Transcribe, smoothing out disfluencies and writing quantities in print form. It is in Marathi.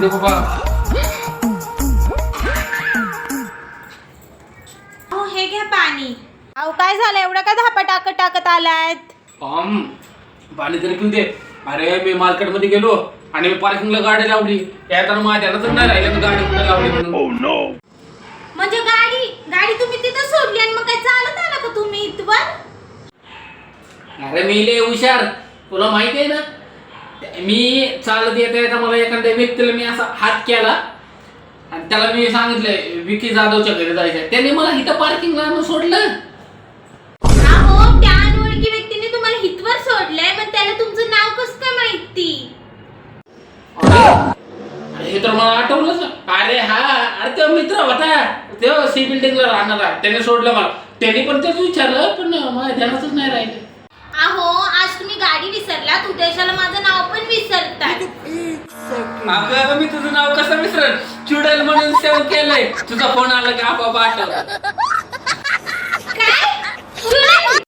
दे बाबा. अहो हे घ्या पाणी. अहो काय झालं एवढं का धापा टाकत आलात? पाणी तरी पिऊ दे. अरे मी मार्केटमध्ये गेलो आणि मी पार्किंगला गाडी लावली. त्यात माझ्या ध्यानातच नाही राहिलं गाडी कुठे लावली म्हणून. म्हणजे गाडी तुम्ही तिथं सोडली आणि मग काय चालत आला का तुम्ही इथवर? अरे मी लय हुशार, तुला माहिती आहे ना. मी चालत येता येता मला एखाद्या व्यक्तीला मी असा हात केला आणि त्याला मी सांगितलंय विकी जाधवच्या घरी जायचंय. त्याने मला इथं पार्किंगला आणून सोडलं. अहो त्या अनोळखी व्यक्तीने तुम्हाला हितवर सोडलंय, पण त्याला तुमचं नाव कसं काय माहिती? अरे हे तर मला आठवलंच. अरे हा, अरे तो मित्र होता, तो सी बिल्डिंगला राहणारा. त्याने सोडलं मला. त्याने पण तेच विचारलं, पण माझ्या ध्यानातच नाही राहिलं. अहो आज तुम्ही गाडी विसरलात, उद्याच्याला माझं नाव पण विसरताय. अगं मी तुझं नाव कसं विसरल? चुडेल म्हणून सेव्ह केलंय. तुझा फोन आला की आपोआप आठवलं.